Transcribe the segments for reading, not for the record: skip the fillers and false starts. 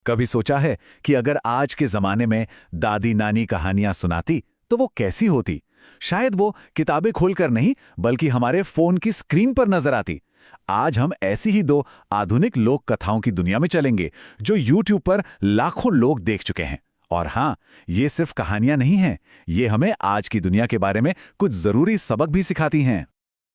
कभी सोचा है कि अगर आज के जमाने में दादी नानी कहानियां सुनाती तो वो कैसी होती? शायद वो किताबें खोलकर नहीं बल्कि हमारे फोन की स्क्रीन पर नजर आती। आज हम ऐसी ही दो आधुनिक लोक कथाओं की दुनिया में चलेंगे जो YouTube पर लाखों लोग देख चुके हैं। और हाँ, ये सिर्फ कहानियां नहीं हैं, ये हमें आज की दुनिया के बारे में कुछ जरूरी सबक भी सिखाती हैं।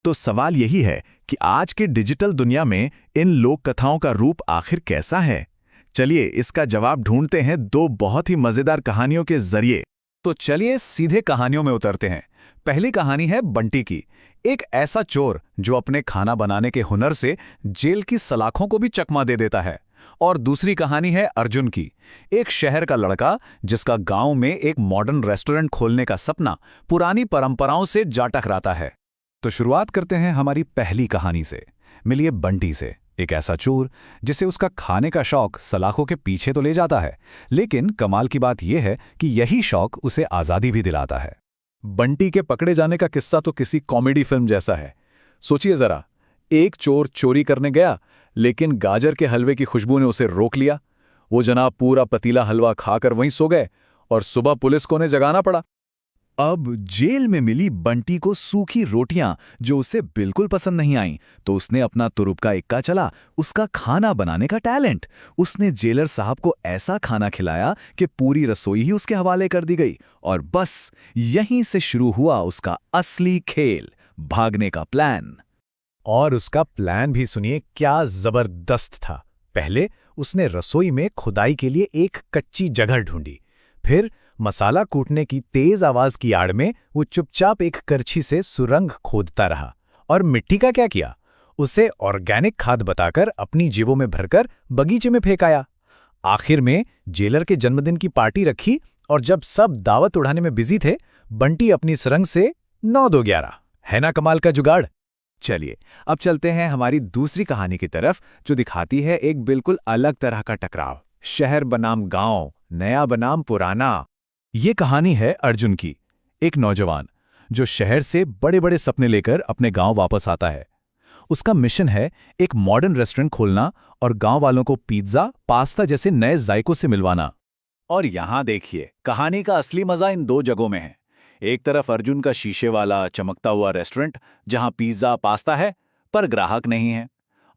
तो सवाल यही है कि आज के डिजिटल दुनिया में इन लोक कथाओं का रूप आखिर कैसा है? चलिए इसका जवाब ढूंढते हैं दो बहुत ही मजेदार कहानियों के जरिए। तो चलिए सीधे कहानियों में उतरते हैं। पहली कहानी है बंटी की, एक ऐसा चोर जो अपने खाना बनाने के हुनर से जेल की सलाखों को भी चकमा दे देता है। और दूसरी कहानी है अर्जुन की, एक शहर का लड़का जिसका गांव में एक मॉडर्न रेस्टोरेंट खोलने का सपना पुरानी परंपराओं से जा टकराता है। तो शुरुआत करते हैं हमारी पहली कहानी से। मिलिए बंटी से, एक ऐसा चोर जिसे उसका खाने का शौक सलाखों के पीछे तो ले जाता है, लेकिन कमाल की बात यह है कि यही शौक उसे आज़ादी भी दिलाता है। बंटी के पकड़े जाने का किस्सा तो किसी कॉमेडी फिल्म जैसा है। सोचिए जरा, एक चोर चोरी करने गया, लेकिन गाजर के हलवे की खुशबू ने उसे रोक लिया। वो जनाब पूरा पतीला हलवा खाकर वहीं सो गए और सुबह पुलिस को उन्हें जगाना पड़ा। अब जेल में मिली बंटी को सूखी रोटियां जो उसे बिल्कुल पसंद नहीं आईं, तो उसने अपना तुरुप का इक्का चला, उसका खाना बनाने का टैलेंट। उसने जेलर साहब को ऐसा खाना खिलाया कि पूरी रसोई ही उसके हवाले कर दी गई। और बस यहीं से शुरू हुआ उसका असली खेल, भागने का प्लान। और उसका प्लान भी सुनिए क्या जबरदस्त था। पहले उसने रसोई में खुदाई के लिए एक कच्ची जगह ढूंढी। फिर मसाला कूटने की तेज आवाज की आड़ में वो चुपचाप एक करछी से सुरंग खोदता रहा। और मिट्टी का क्या किया? उसे ऑर्गेनिक खाद बताकर अपनी जेबों में भरकर बगीचे में फेंक आया। आखिर में जेलर के जन्मदिन की पार्टी रखी और जब सब दावत उड़ाने में बिजी थे, बंटी अपनी सुरंग से 9-2-11। है ना कमाल का जुगाड़? चलिए अब चलते हैं हमारी दूसरी कहानी की तरफ, जो दिखाती है एक बिल्कुल अलग तरह का टकराव। शहर बनाम गांव, नया बनाम पुराना। ये कहानी है अर्जुन की, एक नौजवान जो शहर से बड़े बड़े सपने लेकर अपने गांव वापस आता है। उसका मिशन है एक मॉडर्न रेस्टोरेंट खोलना और गांव वालों को पिज्जा, पास्ता जैसे नए जायकों से मिलवाना। और यहां देखिए, कहानी का असली मजा इन दो जगहों में है। एक तरफ अर्जुन का शीशे वाला चमकता हुआ रेस्टोरेंट जहां पिज्जा, पास्ता है पर ग्राहक नहीं है।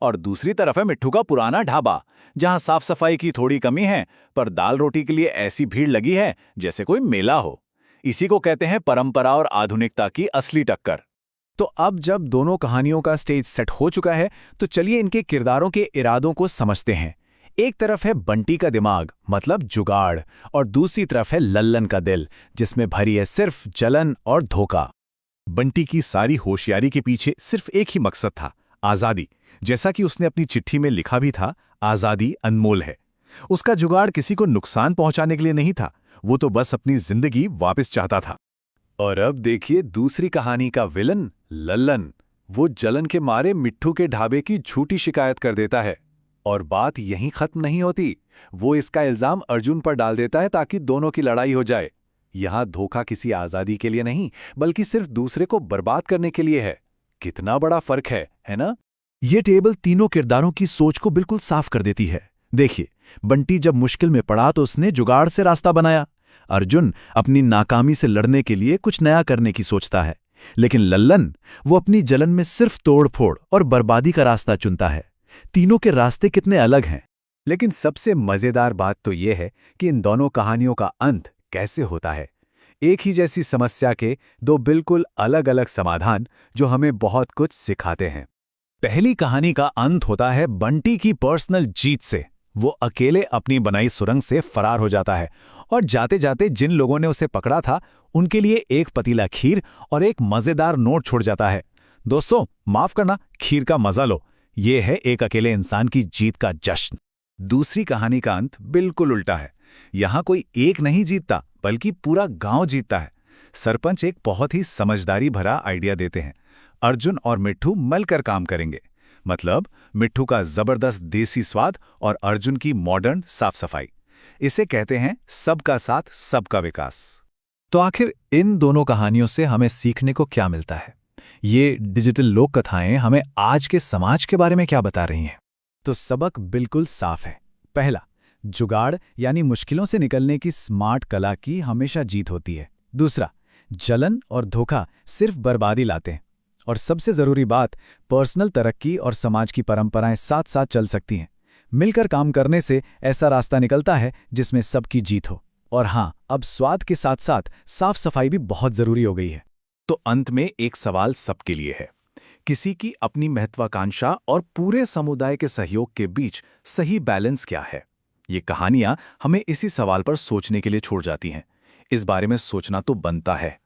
और दूसरी तरफ है मिट्ठू का पुराना ढाबा, जहां साफ सफाई की थोड़ी कमी है पर दाल रोटी के लिए ऐसी भीड़ लगी है जैसे कोई मेला हो। इसी को कहते हैं परंपरा और आधुनिकता की असली टक्कर। तो अब जब दोनों कहानियों का स्टेज सेट हो चुका है, तो चलिए इनके किरदारों के इरादों को समझते हैं। एक तरफ है बंटी का दिमाग, मतलब जुगाड़, और दूसरी तरफ है लल्लन का दिल, जिसमें भरी है सिर्फ जलन और धोखा। बंटी की सारी होशियारी के पीछे सिर्फ एक ही मकसद था, आजादी। जैसा कि उसने अपनी चिट्ठी में लिखा भी था, आजादी अनमोल है। उसका जुगाड़ किसी को नुकसान पहुंचाने के लिए नहीं था, वो तो बस अपनी जिंदगी वापस चाहता था। और अब देखिए दूसरी कहानी का विलन, लल्लन। वो जलन के मारे मिट्ठू के ढाबे की झूठी शिकायत कर देता है। और बात यहीं खत्म नहीं होती, वो इसका इल्जाम अर्जुन पर डाल देता है ताकि दोनों की लड़ाई हो जाए। यहां धोखा किसी आजादी के लिए नहीं, बल्कि सिर्फ दूसरे को बर्बाद करने के लिए है। कितना बड़ा फर्क है ना? ये टेबल तीनों किरदारों की सोच को बिल्कुल साफ कर देती है। देखिए, बंटी जब मुश्किल में पड़ा तो उसने जुगाड़ से रास्ता बनाया। अर्जुन अपनी नाकामी से लड़ने के लिए कुछ नया करने की सोचता है। लेकिन लल्लन, वो अपनी जलन में सिर्फ तोड़-फोड़ और बर्बादी का रास्ता चुनता है। तीनों के रास्ते कितने अलग हैं। लेकिन सबसे मजेदार बात तो यह है कि इन दोनों कहानियों का अंत कैसे होता है। एक ही जैसी समस्या के दो बिल्कुल अलग अलग समाधान जो हमें बहुत कुछ सिखाते हैं। पहली कहानी का अंत होता है बंटी की पर्सनल जीत से। वो अकेले अपनी बनाई सुरंग से फरार हो जाता है और जाते जाते जिन लोगों ने उसे पकड़ा था उनके लिए एक पतीला खीर और एक मजेदार नोट छोड़ जाता है। दोस्तों, माफ करना, खीर का मजा लो। ये है एक अकेले इंसान की जीत का जश्न। दूसरी कहानी का अंत बिल्कुल उल्टा है। यहां कोई एक नहीं जीतता, बल्कि पूरा गांव जीतता है। सरपंच एक बहुत ही समझदारी भरा आइडिया देते हैं। अर्जुन और मिट्ठू मिलकर काम करेंगे। मतलब मिट्ठू का जबरदस्त देसी स्वाद और अर्जुन की मॉडर्न साफ सफाई। इसे कहते हैं सबका साथ सबका विकास। तो आखिर इन दोनों कहानियों से हमें सीखने को क्या मिलता है? ये डिजिटल लोक कथाएं हमें आज के समाज के बारे में क्या बता रही हैं? तो सबक बिल्कुल साफ है। पहला, जुगाड़ यानी मुश्किलों से निकलने की स्मार्ट कला की हमेशा जीत होती है। दूसरा, जलन और धोखा सिर्फ बर्बादी लाते हैं। और सबसे ज़रूरी बात, पर्सनल तरक्की और समाज की परंपराएं साथ साथ चल सकती हैं। मिलकर काम करने से ऐसा रास्ता निकलता है जिसमें सबकी जीत हो। और हाँ, अब स्वाद के साथ साथ साफ सफाई भी बहुत ज़रूरी हो गई है। तो अंत में एक सवाल सबके लिए है, किसी की अपनी महत्वाकांक्षा और पूरे समुदाय के सहयोग के बीच सही बैलेंस क्या है? ये कहानियां हमें इसी सवाल पर सोचने के लिए छोड़ जाती हैं। इस बारे में सोचना तो बनता है।